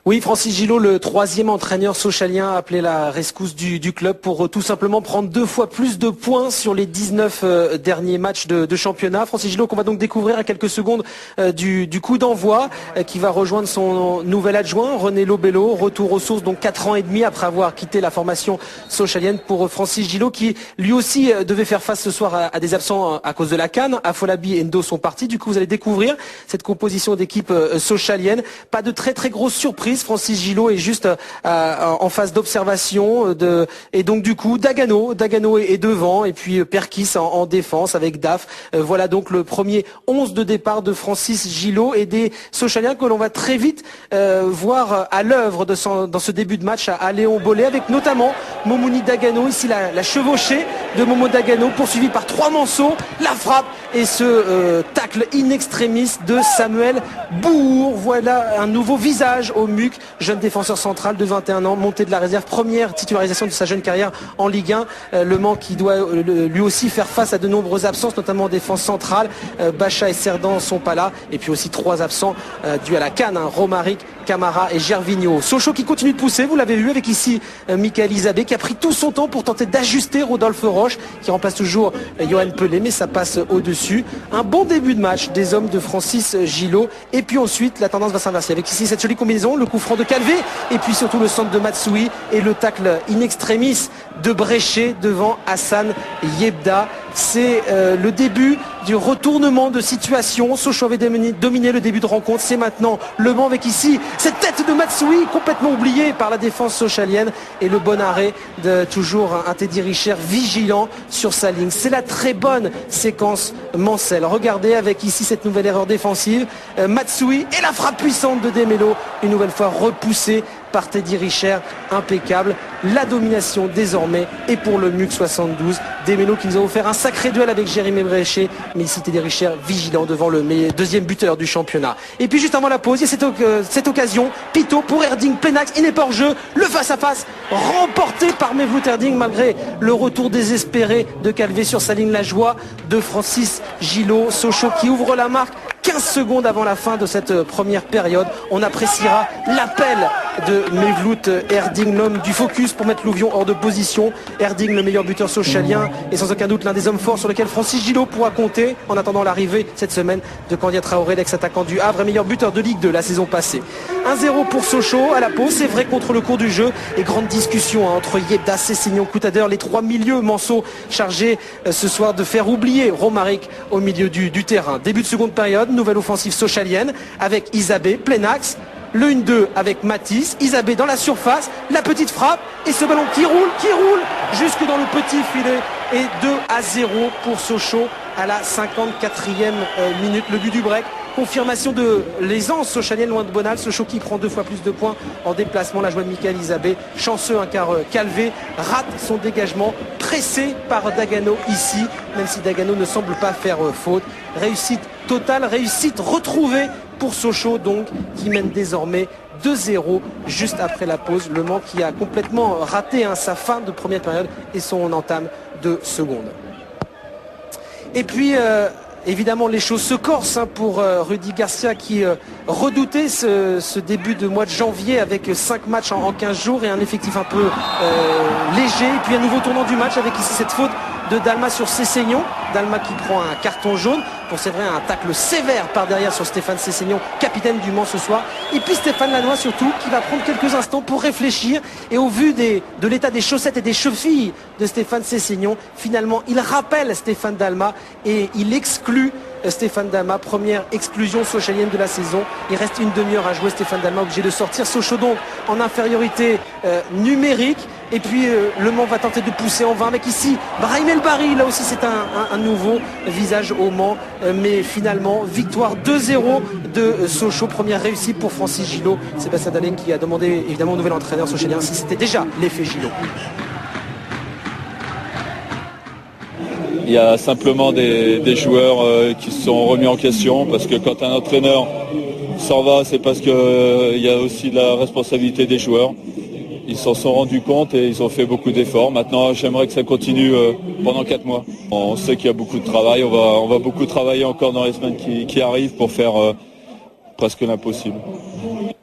Oui, Francis Gillot, le troisième entraîneur sochalien, a appelé la rescousse du club pour tout simplement prendre 2 fois plus de points sur les 19 derniers matchs de championnat. Francis Gillot qu'on va donc découvrir à quelques secondes du coup d'envoi qui va rejoindre son nouvel adjoint, René Lobello. Retour aux sources, donc 4 ans et demi après avoir quitté la formation sochalienne pour Francis Gillot qui lui aussi devait faire face ce soir à des absents à cause de la CAN. Afolabi et Endo sont partis. Du coup, vous allez découvrir cette composition d'équipe sochalienne. Pas de très grosses surprises. Francis Gillot est juste en phase d'observation et donc du coup Dagano est devant et puis Perkis en défense avec Daf. Voilà donc le premier 11 de départ de Francis Gillot et des Sochaliens que l'on va très vite voir à l'œuvre dans ce début de match à Léon Bollé avec notamment Momouni Dagano, ici la chevauchée de Momo Dagano poursuivi par 3 Manceaux, la frappe et ce tacle in extremis de Samuel Bourg. Voilà un nouveau visage au MUC, jeune défenseur central de 21 ans, monté de la réserve, première titularisation de sa jeune carrière en Ligue 1. Le Mans qui doit lui aussi faire face à de nombreuses absences, notamment en défense centrale. Bacha et Cerdan sont pas là. Et puis aussi 3 absents dus à la CAN, Romaric, Camara et Gervinho. Sochaux qui continue de pousser, vous l'avez vu avec ici Michael Isabé qui a pris tout son temps pour tenter d'ajuster Rodolphe Roche qui remplace toujours Johan Pelé, mais ça passe au-dessus. Un bon début de match des hommes de Francis Gillot et puis ensuite la tendance va s'inverser avec ici cette jolie combinaison, le coup franc de Calvé et puis surtout le centre de Matsui et le tacle in extremis de Bréchet devant Hassan Yebda. C'est le début du retournement de situation. Sochaux avait dominé le début de rencontre. C'est maintenant Le Mans avec ici cette tête de Matsui complètement oubliée par la défense sochalienne et le bon arrêt de toujours un Teddy Richer vigilant sur sa ligne. C'est la très bonne séquence Mancel. Regardez avec ici cette nouvelle erreur défensive. Matsui et la frappe puissante de Demelo, une nouvelle fois repoussée par Teddy Richer, impeccable. La domination désormais est pour le MUC 72. Demelo qui nous a offert un sacré duel avec Jérémy Bréchet, mais ici Teddy Richer vigilant devant le deuxième buteur du championnat. Et puis juste avant la pause, il y a cette occasion, Pito pour Erding Plenax, il n'est pas hors jeu, le face-à-face remporté par Mevlut Erding malgré le retour désespéré de Calvé sur sa ligne. La joie de Francis Gillot. Sochaux qui ouvre la marque 15 secondes avant la fin de cette première période. On appréciera l'appel de Mevlut Erding, l'homme du focus pour mettre Louvion hors de position. Erding, le meilleur buteur sochalien et sans aucun doute l'un des hommes forts sur lesquels Francis Gillot pourra compter en attendant l'arrivée cette semaine de Candia Traoré, l'ex-attaquant du Havre et meilleur buteur de Ligue 2 la saison passée. 1-0 pour Sochaux à la pause, c'est vrai contre le cours du jeu et grande discussion entre Yebda, Cessignon, Coutader, les 3 milieux Manceaux chargés ce soir de faire oublier Romaric au milieu du terrain. Début de seconde période, nouvelle offensive sochalienne avec Isabé, Plenax, le 1-2 avec Matisse, Isabé dans la surface, la petite frappe et ce ballon qui roule jusque dans le petit filet et 2-0 pour Sochaux à la 54e minute. Le but du break, confirmation de l'aisance sochalienne loin de Bonal. Sochaux qui prend 2 fois plus de points en déplacement. La joie de Michael Isabé, chanceux car Calvé rate son dégagement, pressé par Dagano ici, même si Dagano ne semble pas faire faute. Réussite totale, réussite retrouvée pour Sochaux donc qui mène désormais 2-0 juste après la pause. Le Mans qui a complètement raté sa fin de première période et son entame de seconde. Et puis évidemment les choses se corsent pour Rudy Garcia qui redoutait ce début de mois de janvier avec 5 matchs en 15 jours et un effectif un peu léger. Et puis un nouveau tournant du match avec ici cette faute de Dalma sur Cessignon. Dalma qui prend un carton jaune pour, c'est vrai, un tacle sévère par derrière sur Stéphane Cessignon, capitaine du Mans ce soir. Et puis Stéphane Lannoy surtout qui va prendre quelques instants pour réfléchir et au vu de l'état des chaussettes et des chevilles de Stéphane Cessignon, finalement il rappelle Stéphane Dalma et il exclut Stéphane Dalma, première exclusion sochalienne de la saison. Il reste une demi-heure à jouer. Stéphane Dalma obligé de sortir. Sochaux donc en infériorité numérique. Et puis Le Mans va tenter de pousser en vain avec ici Brahim El Bari. Là aussi c'est un nouveau visage au Mans. Mais finalement victoire 2-0 de Sochaux. Première réussite pour Francis Gillot. Sébastien Dallin qui a demandé évidemment au nouvel entraîneur sochalien si c'était déjà l'effet Gillot. Il y a simplement des joueurs qui se sont remis en question parce que quand un entraîneur s'en va, c'est parce qu'il y a aussi la responsabilité des joueurs. Ils s'en sont rendus compte et ils ont fait beaucoup d'efforts. Maintenant, j'aimerais que ça continue pendant 4 mois. On sait qu'il y a beaucoup de travail. On va beaucoup travailler encore dans les semaines qui arrivent pour faire presque l'impossible.